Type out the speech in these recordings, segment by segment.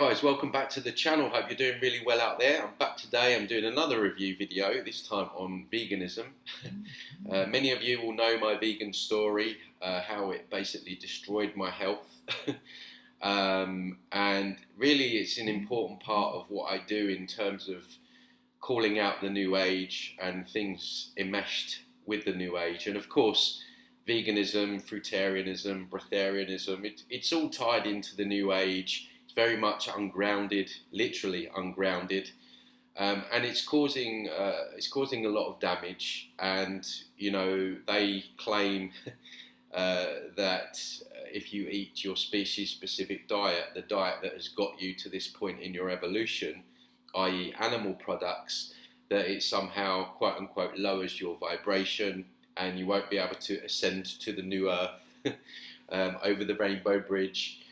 guys, welcome back to the channel. Hope you're doing really well out there. I'm back today. I'm doing another review video, this time on veganism. Many of you will know my vegan story, how it basically destroyed my health. And really it's an important part of what I do in terms of calling out the new age and things enmeshed with the new age. And of course, veganism, fruitarianism, breatharianism, it's all tied into the new age. Very much ungrounded, literally ungrounded, and it's causing a lot of damage. And you know, they claim that if you eat your species-specific diet, the diet that has got you to this point in your evolution, i.e., animal products, that it somehow quote unquote lowers your vibration, and you won't be able to ascend to the new earth over the Rainbow Bridge.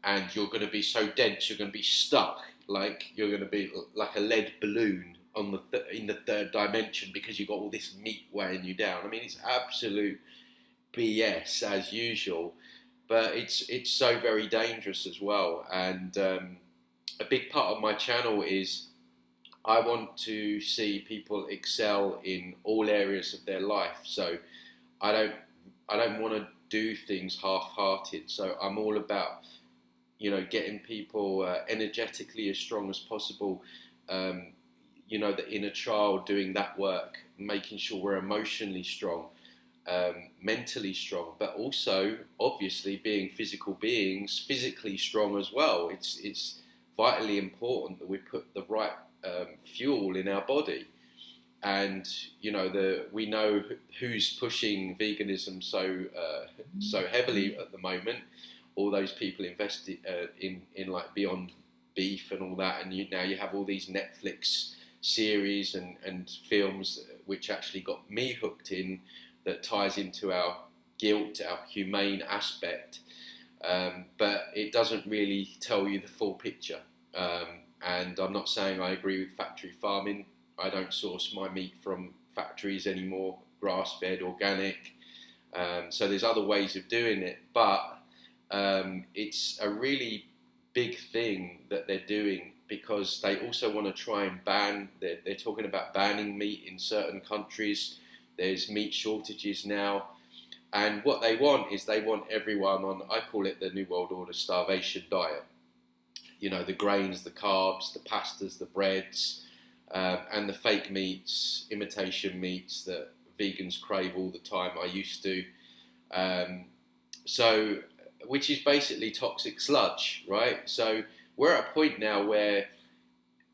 And you're going to be so dense, you're going to be stuck, like you're going to be like a lead balloon on in the third dimension because you've got all this meat weighing you down. I mean, it's absolute BS as usual, but it's so very dangerous as well. And a big part of my channel is I want to see people excel in all areas of their life. So I don't want to do things half-hearted. So I'm all about, you know, getting people energetically as strong as possible, you know, the inner child, doing that work, making sure we're emotionally strong, mentally strong, but also, obviously, being physical beings, physically strong as well. It's vitally important that we put the right fuel in our body. And, you know, we know who's pushing veganism so heavily at the moment. All those people invested in like Beyond Beef and all that, and now you have all these Netflix series and films which actually got me hooked in, that ties into our guilt, our humane aspect, but it doesn't really tell you the full picture. And I'm not saying I agree with factory farming. I don't source my meat from factories anymore, grass-fed, organic. So there's other ways of doing it, but it's a really big thing that they're doing, because they also want to try and ban, they're talking about banning meat in certain countries. There's meat shortages now, and what they want is they want everyone on, I call it the New World Order starvation diet. You know, the grains, the carbs, the pastas, the breads, and the fake meats, imitation meats that vegans crave all the time. I used to. Which is basically toxic sludge, right? So we're at a point now where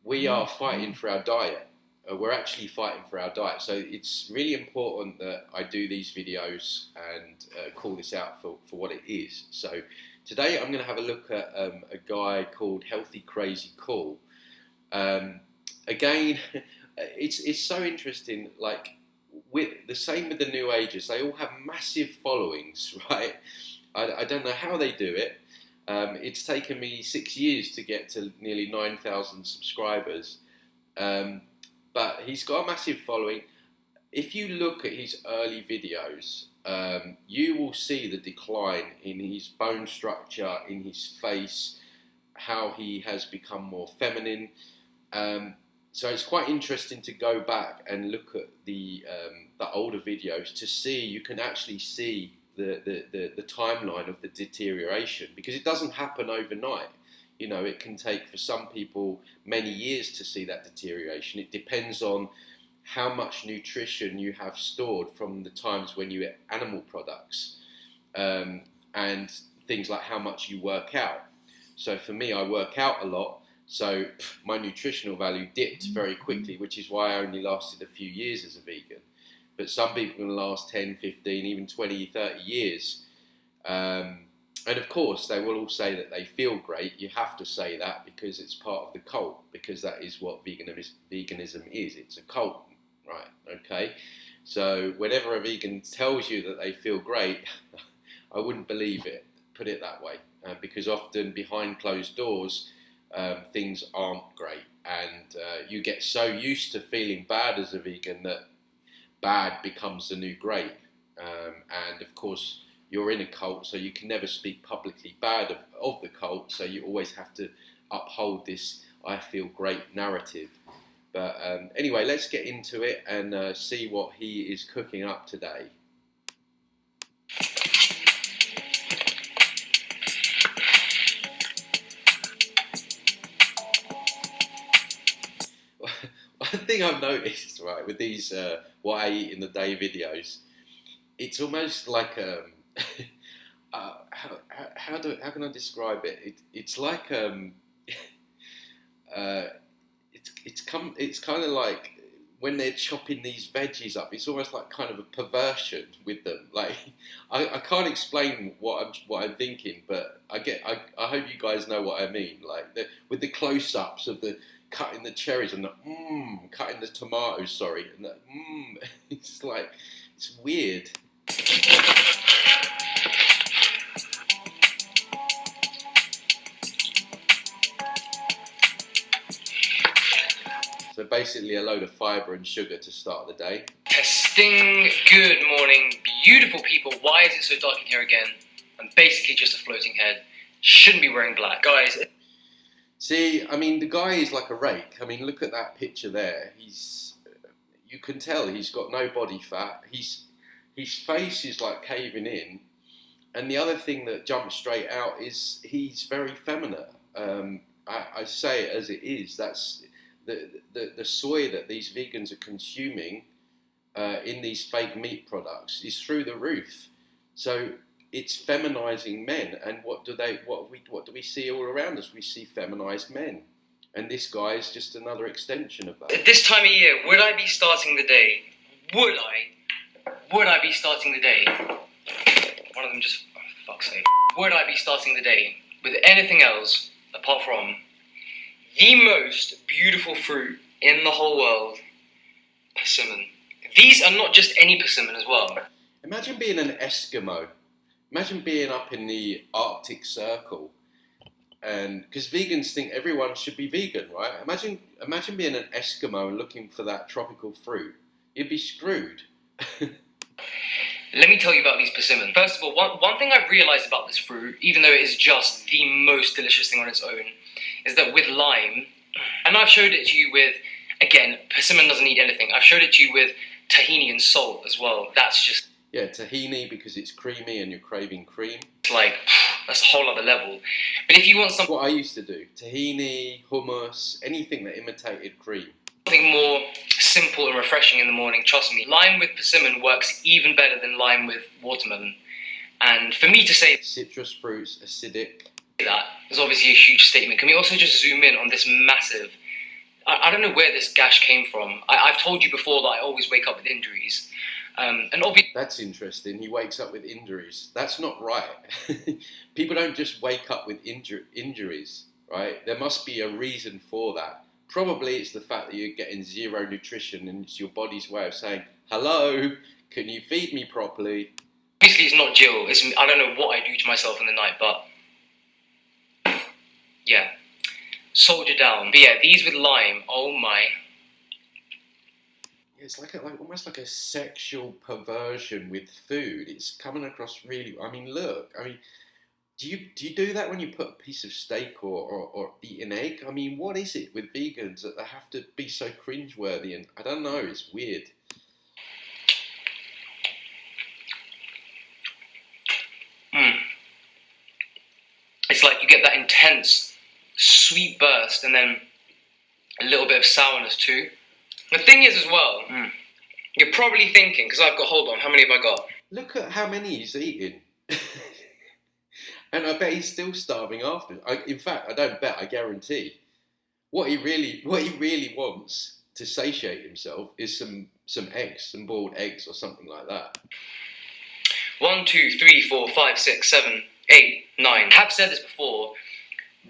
we are fighting for our diet. We're actually fighting for our diet. So it's really important that I do these videos and call this out for what it is. So today I'm going to have a look at a guy called Healthy Crazy Cool. Again, it's so interesting. Like, with the same with the New Agers, they all have massive followings, right? I don't know how they do it. It's taken me 6 years to get to nearly 9,000 subscribers. But he's got a massive following. If you look at his early videos, you will see the decline in his bone structure, in his face, how he has become more feminine. So it's quite interesting to go back and look at the older videos to see, you can actually see the timeline of the deterioration, because it doesn't happen overnight. You know, it can take for some people many years to see that deterioration. It depends on how much nutrition you have stored from the times when you ate animal products, and things like how much you work out. So for me, I work out a lot, so my nutritional value dipped very quickly, which is why I only lasted a few years as a vegan. But some people can last 10, 15, even 20, 30 years. And of course, they will all say that they feel great. You have to say that because it's part of the cult, because that is what veganism is. It's a cult, right? Okay. So whenever a vegan tells you that they feel great, I wouldn't believe it, put it that way. Because often behind closed doors, things aren't great. And you get so used to feeling bad as a vegan that bad becomes the new great. And of course, you're in a cult, so you can never speak publicly bad of the cult, so you always have to uphold this I feel great narrative. But anyway, let's get into it and see what he is cooking up today. One thing I've noticed, right, with these what I eat in the day videos, it's almost like how can I describe it? It's like it's kind of like when they're chopping these veggies up. It's almost like kind of a perversion with them. Like I can't explain what I'm thinking, but I hope you guys know what I mean. Like with the close-ups of the cutting the cherries and the cutting the tomatoes. Sorry, and the it's like it's weird. So basically a load of fibre and sugar to start the day. Testing. Good morning, beautiful people. Why is it so dark in here again? I'm basically just a floating head. Shouldn't be wearing black. Guys. See, I mean, the guy is like a rake. I mean, look at that picture there. You can tell he's got no body fat. His face is like caving in. And the other thing that jumps straight out is he's very feminine. I say it as it is. That's the soy that these vegans are consuming in these fake meat products is through the roof. So it's feminizing men, and what do we see all around us? We see feminized men, and this guy is just another extension of that. At this time of year, would I be starting the day? Would I be starting the day? One of them just, oh, fuck's sake. Would I be starting the day with anything else apart from the most beautiful fruit in the whole world, persimmon? These are not just any persimmon as well. Imagine being an Eskimo. Imagine being up in the Arctic Circle, and because vegans think everyone should be vegan, right? Imagine being an Eskimo and looking for that tropical fruit. You'd be screwed. Let me tell you about these persimmon. First of all, one thing I've realised about this fruit, even though it is just the most delicious thing on its own, is that with lime, and I've showed it to you with, again, persimmon doesn't need anything. I've showed it to you with tahini and salt as well. That's just... Yeah, tahini because it's creamy and you're craving cream. Like, that's a whole other level. But if you want something... That's what I used to do. Tahini, hummus, anything that imitated cream. Something more simple and refreshing in the morning, trust me. Lime with persimmon works even better than lime with watermelon. And for me to say... Citrus fruits, acidic. That is obviously a huge statement. Can we also just zoom in on this massive... I don't know where this gash came from. I've told you before that I always wake up with injuries. And obviously... That's interesting. He wakes up with injuries. That's not right. People don't just wake up with injuries, right? There must be a reason for that. Probably it's the fact that you're getting zero nutrition and it's your body's way of saying, hello, can you feed me properly? Obviously it's not Jill. I don't know what I do to myself in the night, but... yeah. Soldier down. But yeah, these with lime, oh my... It's like almost like a sexual perversion with food. It's coming across really... I mean, look. I mean, do you do that when you put a piece of steak or eat an egg? I mean, what is it with vegans that they have to be so cringeworthy? And I don't know. It's weird. It's like you get that intense sweet burst and then a little bit of sourness too. The thing is as well, you're probably thinking, because I've got, hold on, how many have I got? Look at how many he's eating. And I bet he's still starving after. In fact, I don't bet, I guarantee. What he really wants to satiate himself is some eggs, some boiled eggs or something like that. 1, 2, 3, 4, 5, 6, 7, 8, 9. I have said this before,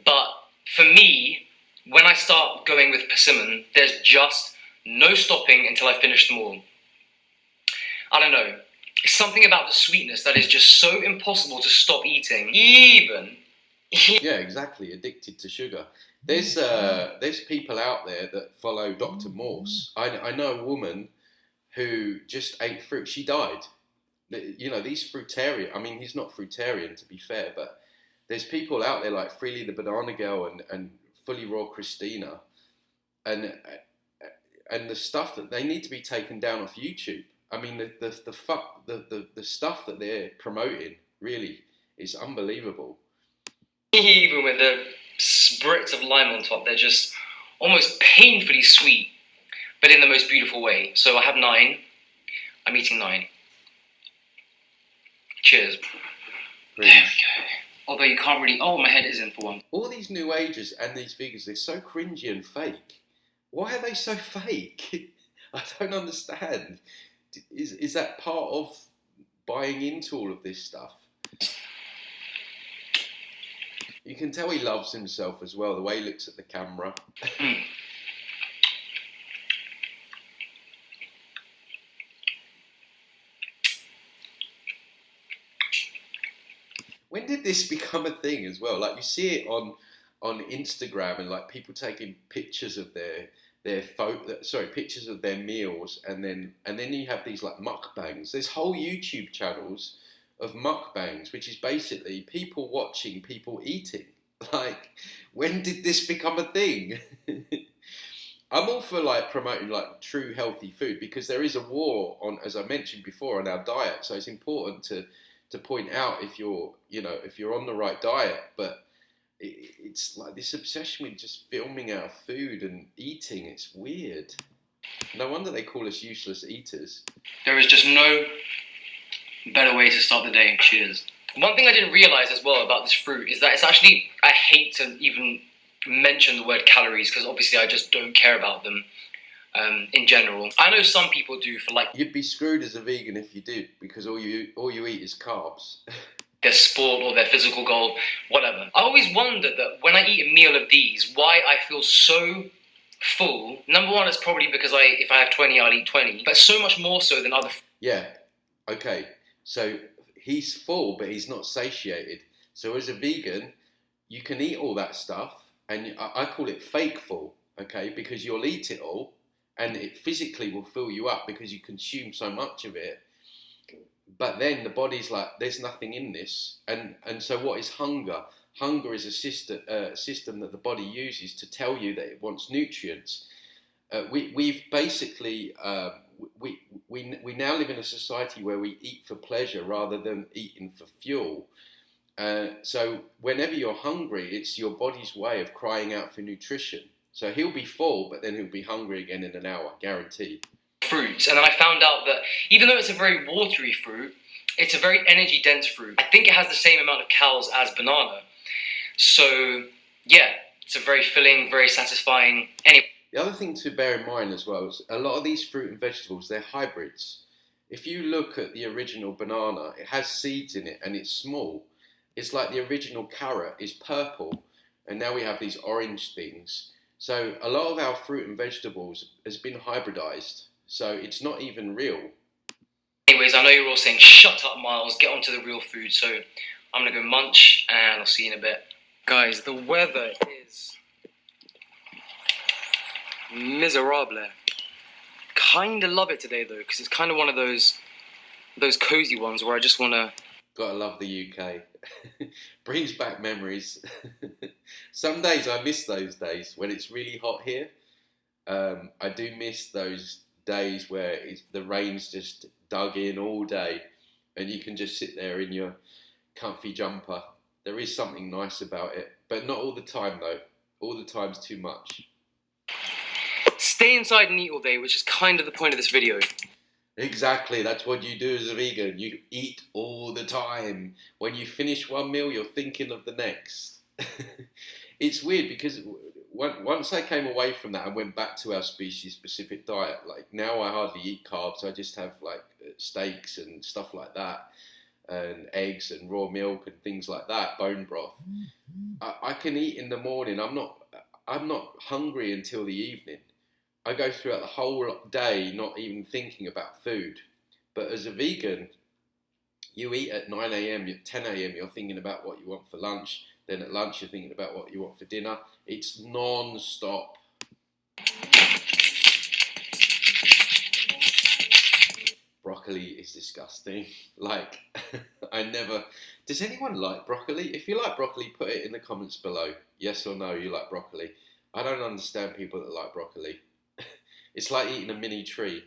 but for me, when I start going with persimmon, there's just no stopping until I finish them all. I don't know. It's something about the sweetness that is just so impossible to stop eating, even... Yeah, exactly. Addicted to sugar. There's people out there that follow Dr. Morse. I know a woman who just ate fruit. She died. You know, these fruitarian. I mean, he's not fruitarian to be fair, but there's people out there like Freely the Banana Girl and Fully Raw Christina, and the stuff that they need to be taken down off YouTube. I mean, the stuff that they're promoting really is unbelievable. Even with the spritz of lime on top, they're just almost painfully sweet, but in the most beautiful way. So I have 9. I'm eating 9. Cheers. There we go. Although you can't really... Oh, my head is in for one. All these new agers and these vegans, they're so cringy and fake. Why are they so fake? I don't understand. Is that part of buying into all of this stuff? You can tell he loves himself as well, the way he looks at the camera. When did this become a thing as well? Like, you see it on Instagram, and like people taking pictures of pictures of their meals, and then you have these like mukbangs. There's whole YouTube channels of mukbangs, which is basically people watching people eating. Like, when did this become a thing? I'm all for like promoting like true healthy food, because there is a war on, as I mentioned before, on our diet. So it's important to point out if you're on the right diet, but it's like this obsession with just filming our food and eating. It's weird. No wonder they call us useless eaters. There is just no better way to start the day. Cheers. One thing I didn't realise as well about this fruit is that it's actually, I hate to even mention the word calories, because obviously I just don't care about them in general. I know some people do for like... You'd be screwed as a vegan if you did, because all you eat is carbs. Their sport or their physical goal, whatever. I always wondered that when I eat a meal of these, why I feel so full. Number one, it's probably because if I have 20, I'll eat 20, but so much more so than other... Yeah, okay. So he's full, but he's not satiated. So as a vegan, you can eat all that stuff, and I call it fake full, okay? Because you'll eat it all, and it physically will fill you up because you consume so much of it. But then the body's like, there's nothing in this. And so what is hunger? Hunger is a system that the body uses to tell you that it wants nutrients. We've basically, we now live in a society where we eat for pleasure rather than eating for fuel. So whenever you're hungry, it's your body's way of crying out for nutrition. So he'll be full, but then he'll be hungry again in an hour, guaranteed. Fruits, and then I found out that even though it's a very watery fruit, it's a very energy dense fruit. I think it has the same amount of calories as banana. So yeah, it's a very filling, very satisfying. Anyway. The other thing to bear in mind as well is a lot of these fruit and vegetables, they're hybrids. If you look at the original banana, it has seeds in it and it's small. It's like the original carrot is purple, and now we have these orange things. So a lot of our fruit and vegetables has been hybridized. So it's not even real. Anyways, I know you're all saying, shut up, Miles, get onto the real food. So I'm going to go munch, and I'll see you in a bit. Guys, the weather is miserable. Kind of love it today, though, because it's kind of one of those cozy ones where I just want to... Gotta love the UK. Brings back memories. Some days I miss those days when it's really hot here. I do miss those days where the rain's just dug in all day and you can just sit there in your comfy jumper. There is something nice about it, but not all the time though. All the time's too much. Stay inside and eat all day, which is kind of the point of this video. Exactly, that's what you do as a vegan. You eat all the time. When you finish one meal, you're thinking of the next. It's weird because once I came away from that and went back to our species-specific diet, like now I hardly eat carbs. I just have like steaks and stuff like that, and eggs and raw milk and things like that, bone broth. I can eat in the morning. I'm not hungry until the evening. I go throughout the whole day not even thinking about food. But as a vegan, you eat at 9 a.m, 10 a.m, you're thinking about what you want for lunch. Then at lunch, you're thinking about what you want for dinner. It's non-stop. broccoli is disgusting. Like, I never. Does anyone like broccoli? If you like broccoli, put it in the comments below. Yes or no, you like broccoli. I don't understand people that like broccoli. It's like eating a mini tree.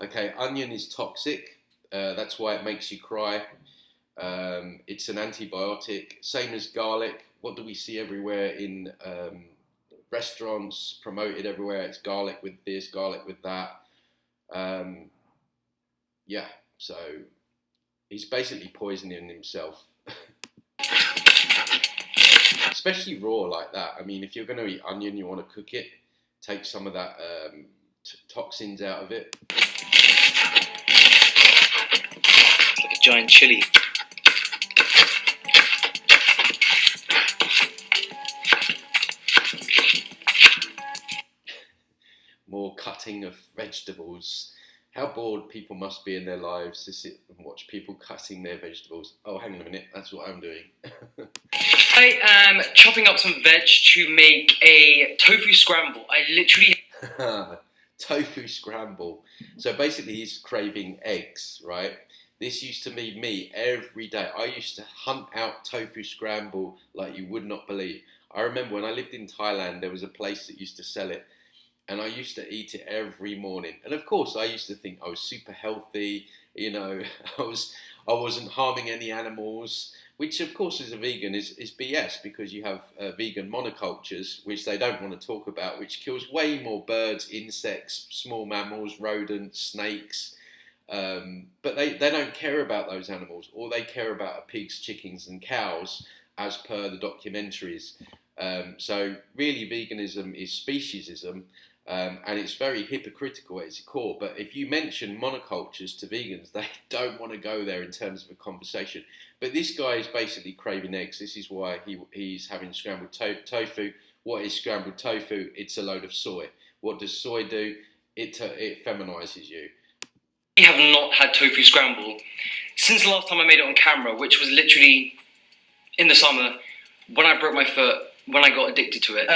Okay, onion is toxic. That's why it makes you cry. It's an antibiotic. Same as garlic. What do we see everywhere in restaurants, promoted everywhere? It's garlic with this, garlic with that. Yeah, so he's basically poisoning himself. Especially raw like that. I mean, if you're going to eat onion, you want to cook it. Take some of that toxins out of it. It's like a giant chili. More cutting of vegetables. How bored people must be in their lives to sit and watch people cutting their vegetables. Oh, hang on a minute, that's what I'm doing. I am chopping up some veg to make a tofu scramble. I literally... Tofu scramble. So basically he's craving eggs, right? This used to be me every day. I used to hunt out tofu scramble like you would not believe. I remember when I lived in Thailand, there was a place that used to sell it. And I used to eat it every morning. And of course, I used to think I was super healthy. You know, I wasn't harming any animals, which of course as a vegan is BS, because you have vegan monocultures, which they don't want to talk about, which kills way more birds, insects, small mammals, rodents, snakes. But they don't care about those animals. All they care about are pigs, chickens and cows, as per the documentaries. So really veganism is speciesism. And it's very hypocritical at its core. But if you mention monocultures to vegans, they don't want to go there in terms of a conversation. But this guy is basically craving eggs. This is why he's having scrambled tofu. What is scrambled tofu? It's a load of soy. What does soy do? It feminizes you. We have not had tofu scramble since the last time I made it on camera, which was literally in the summer when I broke my foot, when I got addicted to it.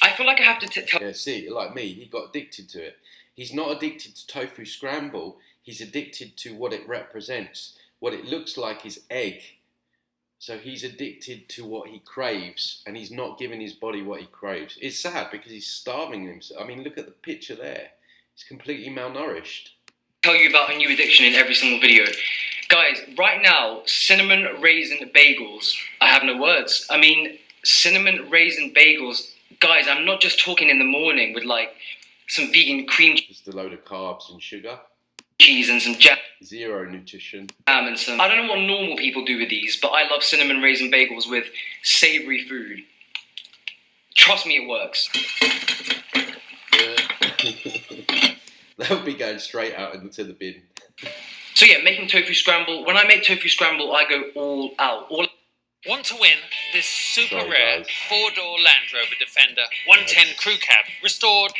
I feel like I have to tell... Yeah, see, like me, he got addicted to it. He's not addicted to tofu scramble. He's addicted to what it represents. What it looks like is egg. So he's addicted to what he craves, and he's not giving his body what he craves. It's sad because he's starving himself. I mean, look at the picture there. He's completely malnourished. Tell you about a new addiction in every single video. Guys, right now, cinnamon raisin bagels. I have no words. I mean, cinnamon raisin bagels. Guys, I'm not just talking in the morning with like some vegan cream Just a load of carbs and sugar. Cheese and some jam. Zero nutrition. And some... I don't know what normal people do with these, but I love cinnamon raisin bagels with savory food. Trust me, it works. That would be going straight out into the bin. So yeah, making tofu scramble. When I make tofu scramble, I go all out. Want to win this super rare 4-door Land Rover Defender 110 crew cab restored?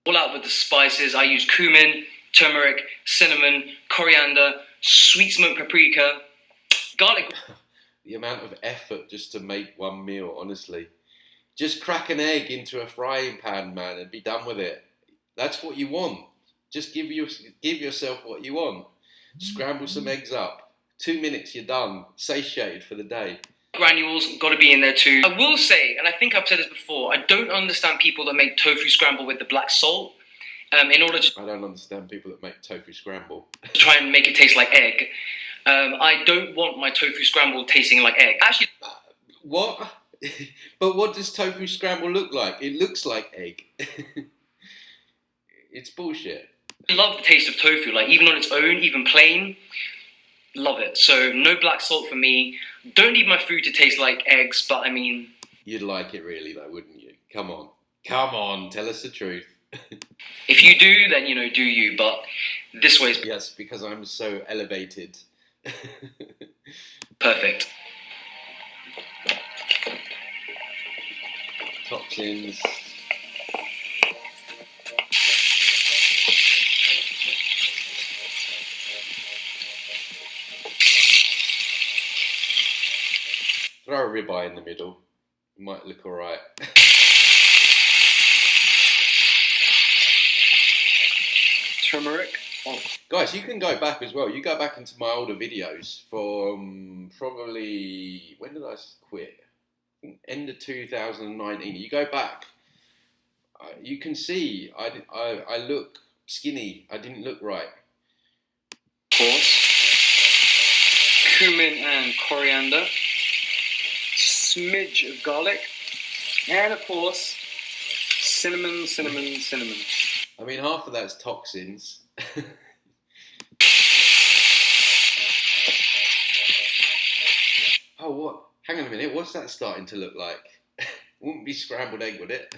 All out with the spices. I use cumin, turmeric, cinnamon, coriander, sweet smoked paprika, garlic. The amount of effort just to make one meal, honestly. Just crack an egg into a frying pan, man, and be done with it. That's what you want. Just give yourself what you want. Scramble some eggs up. 2 minutes, you're done. Satiated for the day. Granules got to be in there too. I will say, and I think I've said this before, I don't understand people that make tofu scramble with the black salt. In order to... I don't understand people that make tofu scramble. Try and make it taste like egg. I don't want my tofu scramble tasting like egg. Actually... What? But what does tofu scramble look like? It looks like egg. It's bullshit. I love the taste of tofu, like even on its own, even plain. Love it. So no black salt for me. Don't need my food to taste like eggs, but I mean... You'd like it really though, wouldn't you? Come on. Come on, tell us the truth. If you do, then, you know, do you, but this way is... Yes, because I'm so elevated. Perfect. Toxins. Throw a ribeye in the middle. It might look alright. turmeric. Oh. Guys, you can go back as well. You go back into my older videos from probably, when did I quit? I think end of 2019. You go back, you can see I look skinny. I didn't look right. Of course. Cumin and coriander. Smidge of garlic. And of course, cinnamon. I mean, half of that's toxins. Oh, what? Hang on a minute. What's that starting to look like? Wouldn't be scrambled egg, would it?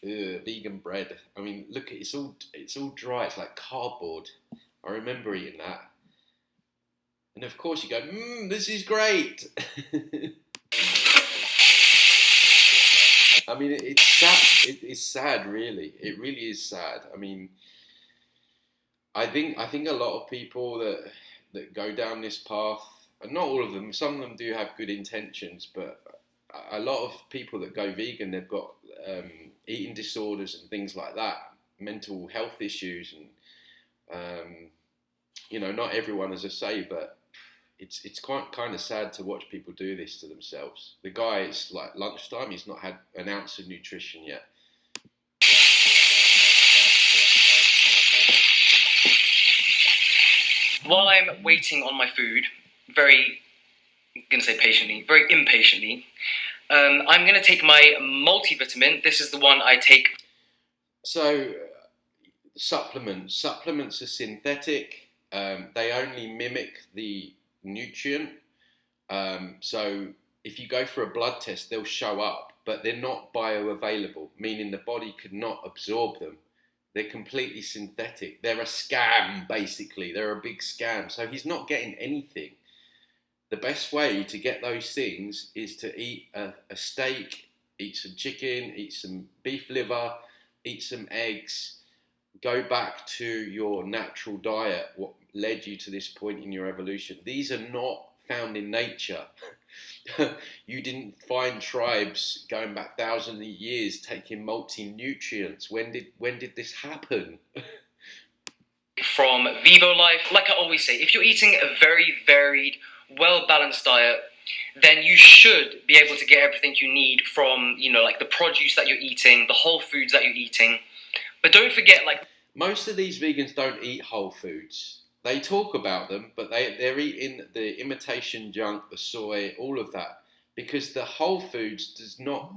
Ugh, vegan bread. I mean, look, it's all dry. It's like cardboard. I remember eating that. And of course you go, this is great. I mean, it's sad. It's sad, really. It really is sad. I mean, I think a lot of people that go down this path, and not all of them, some of them do have good intentions, but a lot of people that go vegan, they've got eating disorders and things like that, mental health issues, and you know, not everyone, as I say, but it's quite kind of sad to watch people do this to themselves. The guy, it's like lunchtime, he's not had an ounce of nutrition yet. While I'm waiting on my food, very impatiently, I'm going to take my multivitamin. This is the one I take. So, supplements are synthetic. They only mimic the nutrient. So if you go for a blood test, they'll show up, but they're not bioavailable, meaning the body could not absorb them. They're completely synthetic. They're a scam, basically. They're a big scam. So he's not getting anything. The best way to get those things is to eat a steak, eat some chicken, eat some beef liver, eat some eggs. Go back to your natural diet, what led you to this point in your evolution. These are not found in nature. You didn't find tribes going back thousands of years taking multi-nutrients. When did this happen? From Vivo Life, like I always say, if you're eating a very varied, well-balanced diet, then you should be able to get everything you need from, you know, like the produce that you're eating, the whole foods that you're eating. But don't forget, like, most of these vegans don't eat whole foods. They talk about them, but they're eating the imitation junk, the soy, all of that, because the whole foods does not,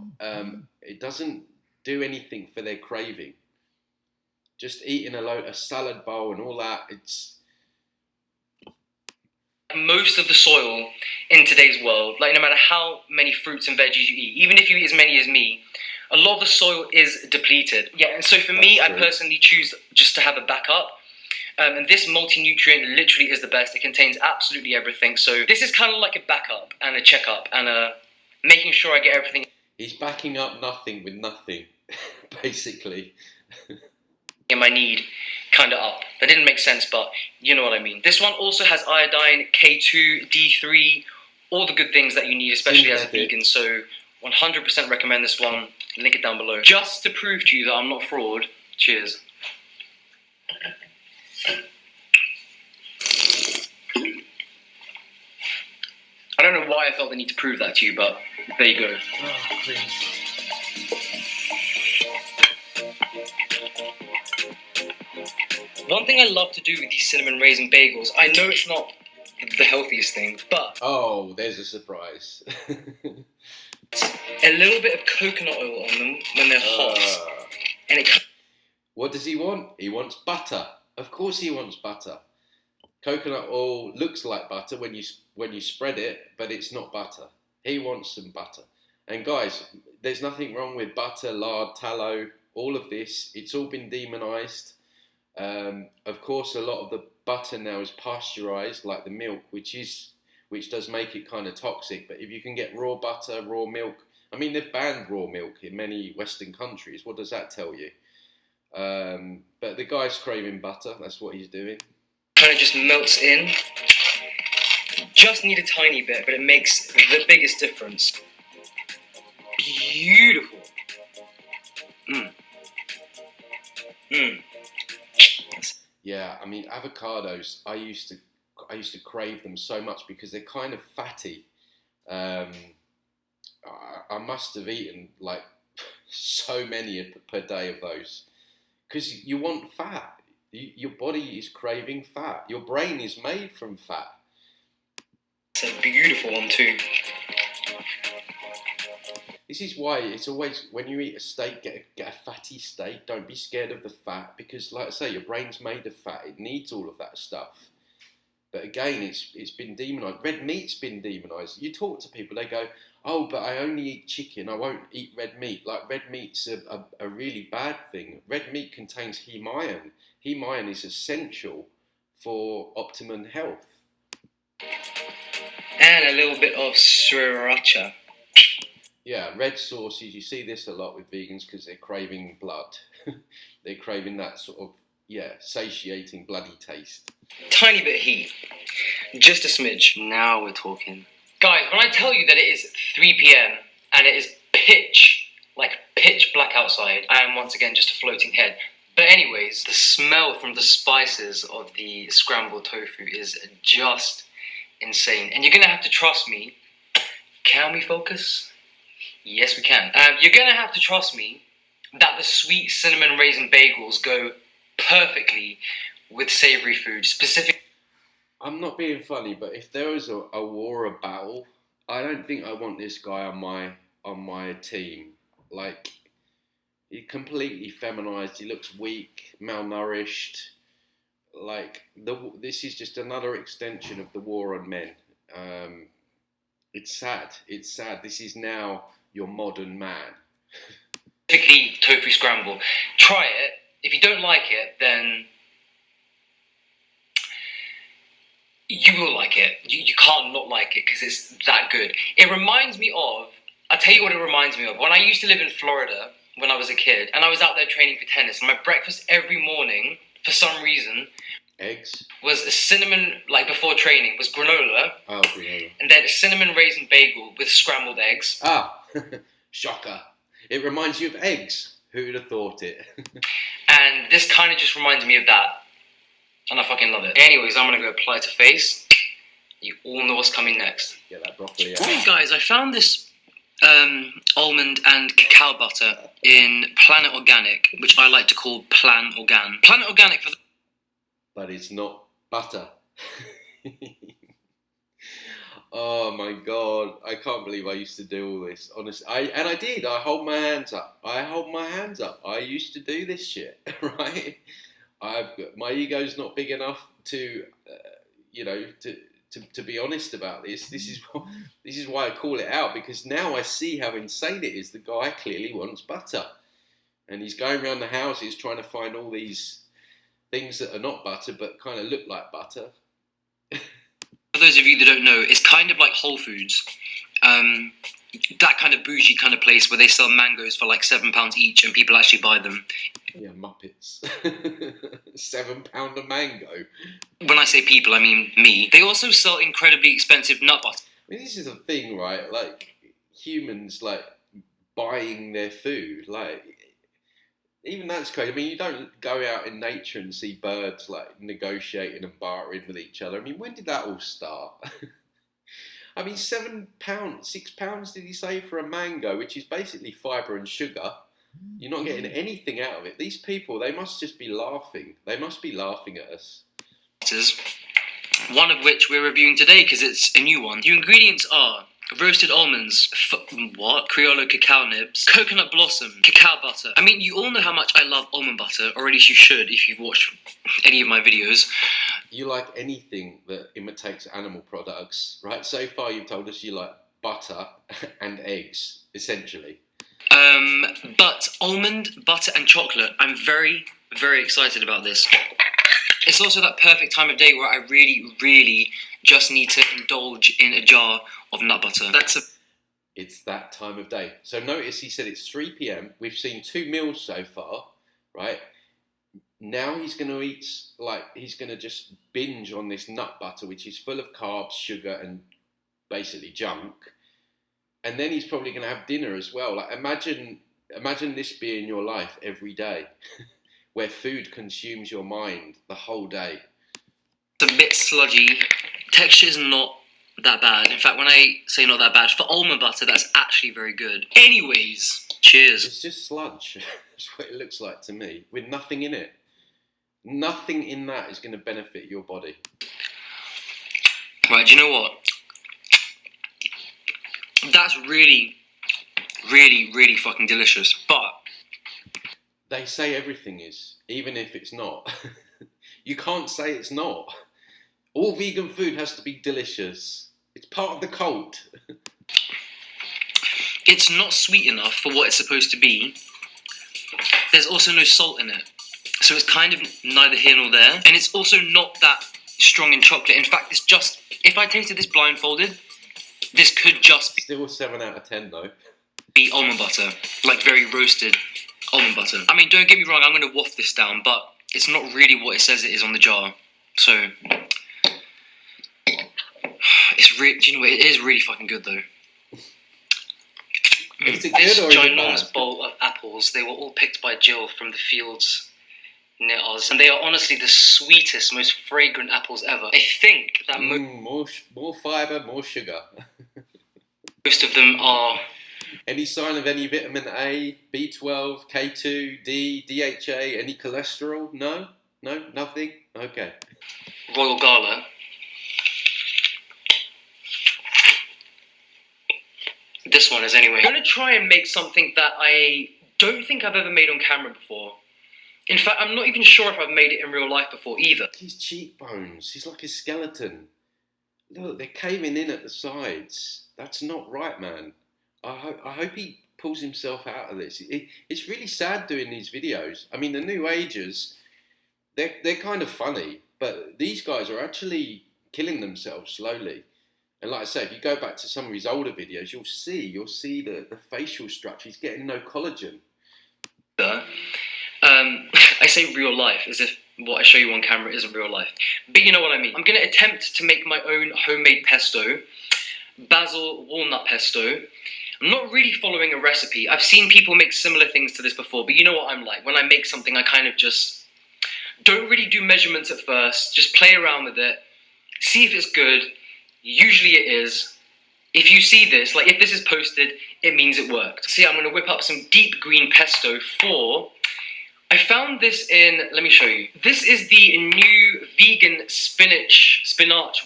it doesn't do anything for their craving. Just eating a salad bowl and all that, it's... Most of the soil in today's world, like no matter how many fruits and veggies you eat, even if you eat as many as me, a lot of the soil is depleted. Yeah, and so for me, I personally choose just to have a backup. And this multi-nutrient literally is the best. It contains absolutely everything. So this is kind of like a backup and a checkup and making sure I get everything. He's backing up nothing with nothing, basically. And my need kind of up. That didn't make sense, but you know what I mean. This one also has iodine, K2, D3, all the good things that you need, especially as a vegan. So 100% recommend this one. Link it down below. Just to prove to you that I'm not a fraud, cheers. I don't know why I felt the need to prove that to you, but there you go. Oh, cringe. One thing I love to do with these cinnamon raisin bagels, I know it's not the healthiest thing, but... Oh, there's a surprise. A little bit of coconut oil on them when they're hot. And it... What does he want? He wants butter. Of course he wants butter. Coconut oil looks like butter when you spread it, but it's not butter. He wants some butter. And guys, there's nothing wrong with butter, lard, tallow, all of this. It's all been demonized. Of course, a lot of the butter now is pasteurized, like the milk, which does make it kind of toxic. But if you can get raw butter, raw milk, I mean, they've banned raw milk in many Western countries. What does that tell you? But the guy's craving butter. That's what he's doing. Kind of just melts in. Just need a tiny bit, but it makes the biggest difference. Beautiful. Yeah, I mean avocados. I used to crave them so much because they're kind of fatty. I must have eaten like so many per day of those because you want fat. Your body is craving fat. Your brain is made from fat. It's a beautiful one too. This is why it's always, when you eat a steak, get a fatty steak. Don't be scared of the fat because, like I say, your brain's made of fat. It needs all of that stuff. But again, it's been demonised. Red meat's been demonised. You talk to people, they go, oh, but I only eat chicken. I won't eat red meat. Like, red meat's a really bad thing. Red meat contains heme iron. Heme iron is essential for optimum health. And a little bit of sriracha. Yeah, red sauces, you see this a lot with vegans because they're craving blood. They're craving that sort of, satiating bloody taste. Tiny bit of heat. Just a smidge. Now we're talking. Guys, when I tell you that it is 3 p.m. and it is pitch black outside, I am once again just a floating head. But anyways, the smell from the spices of the scrambled tofu is just insane. And you're going to have to trust me. Can we focus? Yes, we can. You're going to have to trust me that the sweet cinnamon raisin bagels go perfectly with savoury food. I'm not being funny, but if there was a war, a battle, I don't think I want this guy on my team. Like, he's completely feminized. He looks weak, malnourished. Like, this is just another extension of the war on men. It's sad. It's sad. This is now your modern man. Specifically tofu scramble. Try it. If you don't like it, then you will like it. You can't not like it because it's that good. It reminds me of, I'll tell you what it reminds me of. When I used to live in Florida when I was a kid, and I was out there training for tennis, and my breakfast every morning, for some reason, eggs was a cinnamon, like before training, was granola. Oh, granola. And then a cinnamon raisin bagel with scrambled eggs. Ah, shocker. It reminds you of eggs. Who'd have thought it? And this kind of just reminds me of that. And I fucking love it. Anyways, I'm going to go apply it to face. You all know what's coming next. Get that broccoli out. Hey guys, I found this almond and cacao butter in Planet Organic, which I like to call Plan Organ. Planet Organic for the... But it's not butter. Oh my god, I can't believe I used to do all this. Honestly, I did. I hold my hands up. I used to do this shit, right? My ego's not big enough to, to be honest about this. This is why I call it out, because now I see how insane it is. The guy clearly wants butter, and he's going around the houses trying to find all these things that are not butter but kind of look like butter. For those of you that don't know, it's kind of like Whole Foods. That kind of bougie kind of place where they sell mangoes for like £7 each and people actually buy them. Yeah, Muppets. £7 a mango. When I say people, I mean me. They also sell incredibly expensive nut butter. I mean, this is a thing, right? Like, humans, like, buying their food. Like, even that's crazy. I mean, you don't go out in nature and see birds, like, negotiating and bartering with each other. I mean, when did that all start? I mean, £7, £6 did he say for a mango, which is basically fibre and sugar. You're not getting anything out of it. These people, they must just be laughing. They must be laughing at us. One of which we're reviewing today because it's a new one. The ingredients are roasted almonds, Criollo cacao nibs, coconut blossom, cacao butter. I mean, you all know how much I love almond butter, or at least you should if you've watched any of my videos. You like anything that imitates animal products, right? So far you've told us you like butter and eggs, essentially. But almond, butter and chocolate, I'm very, very excited about this. It's also that perfect time of day where I really, really just need to indulge in a jar of nut butter. It's that time of day. So notice he said it's 3 p.m. We've seen 2 meals so far, right? now he's going to eat, like, he's going to just binge on this nut butter, which is full of carbs, sugar, and basically junk. And then he's probably going to have dinner as well. Like, imagine this being your life every day, where food consumes your mind the whole day. It's a bit sludgy. Texture is not that bad. In fact, when I say not that bad, for almond butter, that's actually very good. Anyways, cheers. It's just sludge. That's what it looks like to me, with nothing in it. Nothing in that is going to benefit your body. Right, do you know what? That's really, really, really fucking delicious, but... They say everything is, even if it's not. You can't say it's not. All vegan food has to be delicious. It's part of the cult. It's not sweet enough for what it's supposed to be. There's also no salt in it. So it's kind of neither here nor there. And it's also not that strong in chocolate. In fact, it's just... If I tasted this blindfolded, this could just be... Still a 7 out of 10 though. Be almond butter. Like very roasted almond butter. I mean, don't get me wrong, I'm going to waft this down, but it's not really what it says it is on the jar. So... It's really... Do you know what? It is really fucking good though. Is it This good or is it ginormous bad? bowl of apples, they were all picked by Jill from the fields near us, and they are honestly the sweetest, most fragrant apples ever. I think that More fibre, more sugar. most of them are Any sign of any vitamin A, B12, K2, D, DHA, any cholesterol? No? No? Nothing? Okay. Royal Gala. This one is anyway. I'm going to try and make something that I don't think I've ever made on camera before. In fact, I'm not even sure if I've made it in real life before either. His cheekbones, he's like a skeleton. Look, they're caving in at the sides. That's not right, man. I hope he pulls himself out of this. It's really sad doing these videos. I mean, the New Agers, they're kind of funny, but these guys are actually killing themselves slowly. And like I say, if you go back to some of his older videos, you'll see the facial structure. He's getting no collagen. I say real life as if what I show you on camera isn't real life. But you know what I mean. I'm going to attempt to make my own homemade pesto. Basil walnut pesto. I'm not really following a recipe. I've seen people make similar things to this before, but you know what I'm like. When I make something, I kind of just don't really do measurements at first. Just play around with it. See if it's good. Usually it is. If you see this, like if this is posted, it means it worked. So yeah, I'm going to whip up some deep green pesto for... I found this in, let me show you. This is the new vegan spinach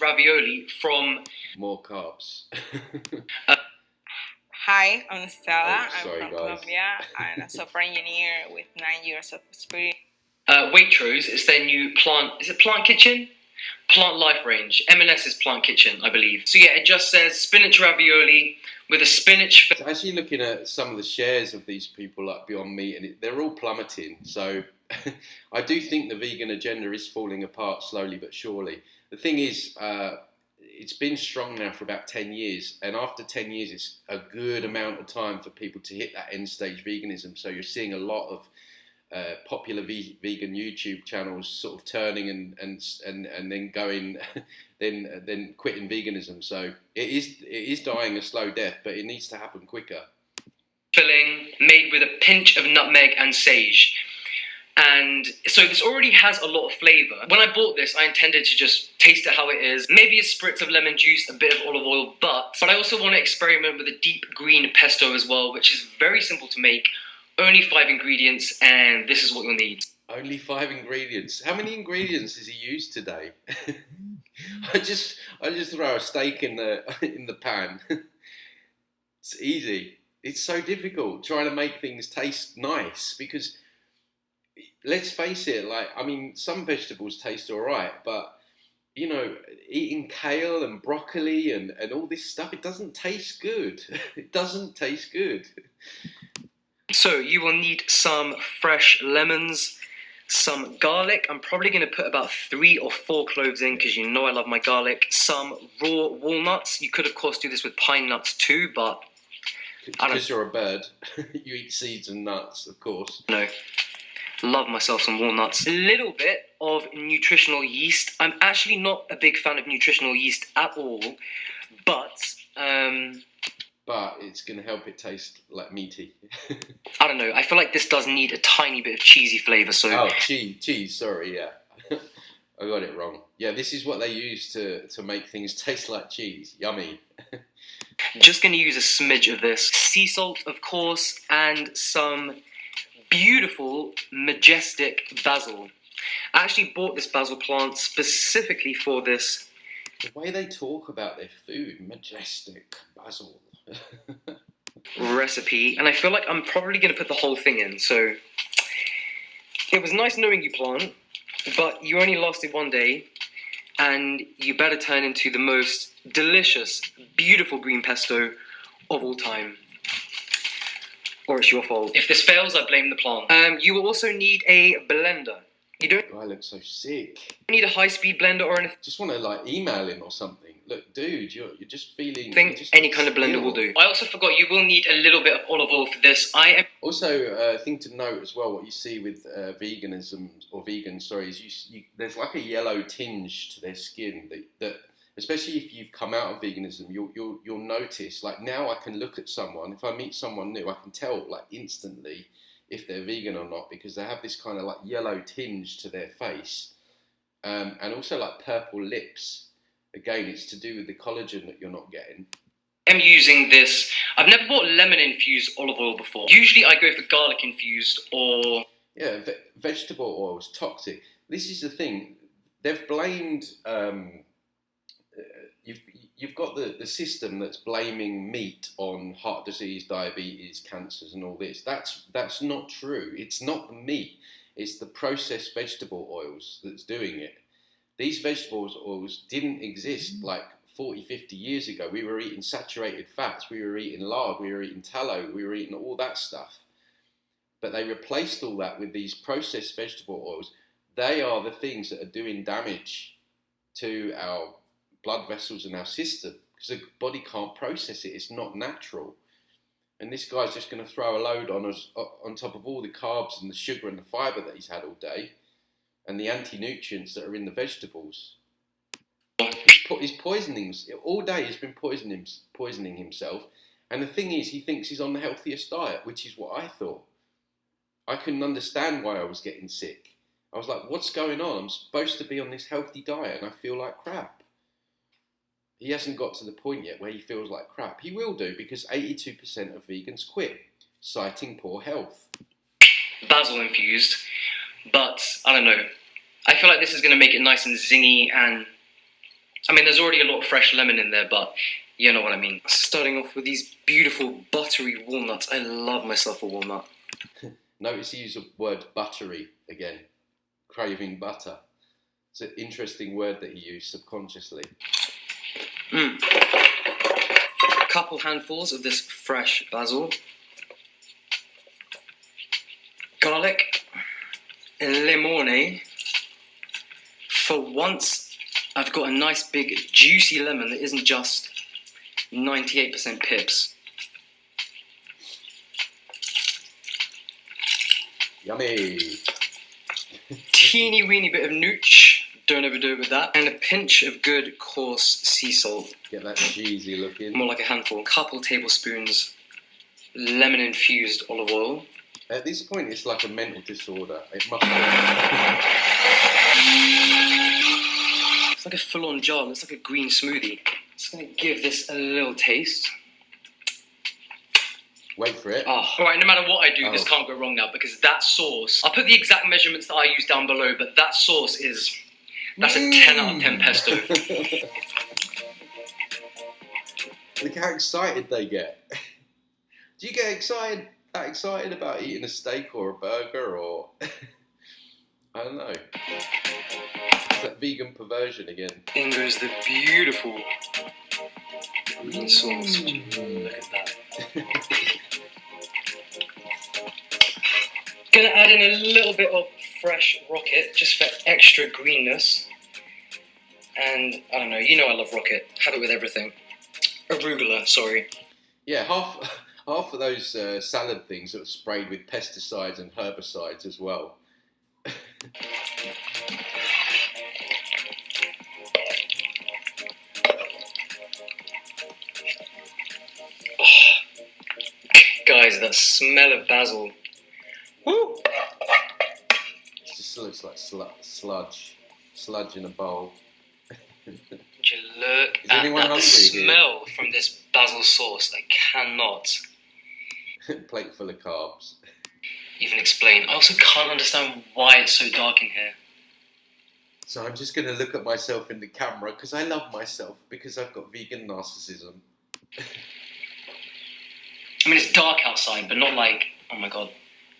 ravioli from... More carbs. Hi, I'm Stella. Sorry, I'm from guys. Colombia. I'm a software engineer with 9 years of experience. Waitrose, it's their new plant, is it Plant Kitchen? Plant Life range. M&S's Plant Kitchen, I believe. So yeah, it just says spinach ravioli with a spinach... Actually looking at some of the shares of these people like Beyond Meat, and they're all plummeting. So I do think the vegan agenda is falling apart slowly but surely. The thing is, it's been strong now for about 10 years. And after 10 years, it's a good amount of time for people to hit that end stage veganism. So you're seeing a lot of popular vegan YouTube channels sort of turning and then going then quitting veganism. So it is dying a slow death, but it needs to happen quicker. Filling made with a pinch of nutmeg and sage. And so this already has a lot of flavour. When I bought this, I intended to just taste it how it is. Maybe a spritz of lemon juice, a bit of olive oil, but I also want to experiment with a deep green pesto as well, which is very simple to make. Only 5 ingredients, and this is what you'll need. Only 5 ingredients. How many ingredients has he used today? I just throw a steak in the pan. It's easy. It's so difficult trying to make things taste nice because let's face it, like, I mean, some vegetables taste all right, but you know, eating kale and broccoli and all this stuff, it doesn't taste good. It doesn't taste good. So you will need some fresh lemons, some garlic. I'm probably going to put about 3 or 4 cloves in because you know I love my garlic. Some raw walnuts. You could of course do this with pine nuts too, but I don't Because you're a bird, you eat seeds and nuts, of course. know. Love myself some walnuts. A little bit of nutritional yeast. I'm actually not a big fan of nutritional yeast at all, but But it's going to help it taste like meaty. I don't know. I feel like this does need a tiny bit of cheesy flavour. So Oh, cheese. Sorry, yeah. I got it wrong. Yeah, this is what they use to make things taste like cheese. Yummy. just going to use a smidge of this. Sea salt, of course, and some beautiful, majestic basil. I actually bought this basil plant specifically for this. The way they talk about their food, majestic basil. Recipe, and I feel like I'm probably going to put the whole thing in, so it was nice knowing you, plant, but you only lasted one day, and you better turn into the most delicious, beautiful green pesto of all time. Or it's your fault. If this fails, I blame the plant. You will also need a blender. You don't I look so sick. need a high-speed blender or anything. Just want to like email him or something. Look, dude, you're just feeling. I think any kind of blender will do. I also forgot you will need a little bit of olive oil for this. Also, thing to note as well, what you see with veganism or vegans, sorry, is there's like a yellow tinge to their skin that especially if you've come out of veganism, you'll notice. Like now, I can look at someone. If I meet someone new, I can tell like instantly if they're vegan or not because they have this kind of like yellow tinge to their face, and also like purple lips. Again, it's to do with the collagen that you're not getting. I'm using this. I've never bought lemon-infused olive oil before. Usually I go for garlic-infused or... Yeah, vegetable oil is toxic. This is the thing. They've blamed... You've got the system that's blaming meat on heart disease, diabetes, cancers and all this. That's not true. It's not the meat. It's the processed vegetable oils that's doing it. These vegetable oils didn't exist like 40, 50 years ago. We were eating saturated fats, we were eating lard, we were eating tallow, we were eating all that stuff. But they replaced all that with these processed vegetable oils. They are the things that are doing damage to our blood vessels and our system because the body can't process it. It's not natural. And this guy's just going to throw a load on us on top of all the carbs and the sugar and the fibre that he's had all day. And the anti-nutrients that are in the vegetables. He's poisoning, all day he's been poisoning himself. And the thing is, he thinks he's on the healthiest diet, which is what I thought. I couldn't understand why I was getting sick. I was like, what's going on? I'm supposed to be on this healthy diet and I feel like crap. He hasn't got to the point yet where he feels like crap. He will do because 82% of vegans quit, citing poor health. Basil infused. But, I don't know, I feel like this is going to make it nice and zingy and, I mean, there's already a lot of fresh lemon in there, but you know what I mean. Starting off with these beautiful buttery walnuts. I love myself a walnut. Notice he used the word buttery again, craving butter. It's an interesting word that he used subconsciously. A couple handfuls of this fresh basil. Garlic. Limone. For once, I've got a nice big juicy lemon that isn't just 98% pips. Yummy! Teeny weeny bit of nooch, don't overdo it with that, and a pinch of good coarse sea salt. Get that cheesy looking. More like a handful. Couple tablespoons lemon infused olive oil. At this point, it's like a mental disorder. It must be. It's like a full-on jar. It's like a green smoothie. Just gonna give this a little taste. Wait for it. Oh, alright, no matter what I do, this can't go wrong now because that sauce, I'll put the exact measurements that I use down below, but that sauce is, that's a 10 out of 10 pesto. Look how excited they get. Do you get that excited about eating a steak or a burger or I don't know. It's that vegan perversion again. In goes the beautiful green sauce. Look at that. Gonna add in a little bit of fresh rocket just for extra greenness. And I don't know, you know I love rocket. Have it with everything. Arugula, sorry. Yeah, half of those salad things that are sprayed with pesticides and herbicides as well. Guys, that smell of basil. Woo! It just looks like sludge in a bowl. Would you look Is at anyone that? The hungry smell from this basil sauce, I cannot Plate full of carbs. even explain. I also can't understand why it's so dark in here. So I'm just going to look at myself in the camera because I love myself because I've got vegan narcissism. I mean, it's dark outside, but not like, oh my god,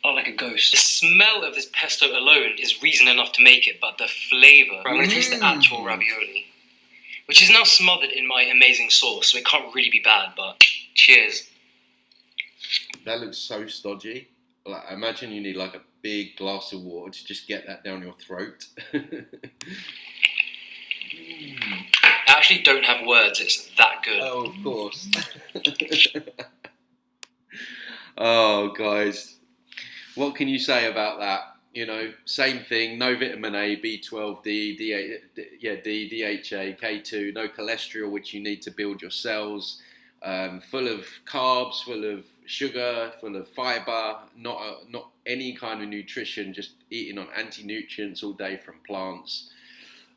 not like a ghost. The smell of this pesto alone is reason enough to make it, but the flavour. I'm going to taste the actual ravioli, which is now smothered in my amazing sauce, so it can't really be bad, but cheers. That looks so stodgy. Like, imagine you need like a big glass of water to just get that down your throat. I actually don't have words, it's that good. Oh, of course. Oh, guys. What can you say about that? You know, same thing, no vitamin A, B12, D, DHA, K2, no cholesterol, which you need to build your cells, full of carbs, full of sugar, full of fiber, not any kind of nutrition, just eating on anti-nutrients all day from plants.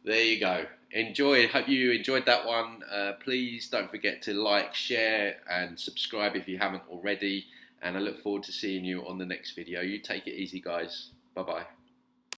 There you go. Enjoy. Hope you enjoyed that one. Please don't forget to like, share, and subscribe if you haven't already. And I look forward to seeing you on the next video. You take it easy, guys. Bye-bye.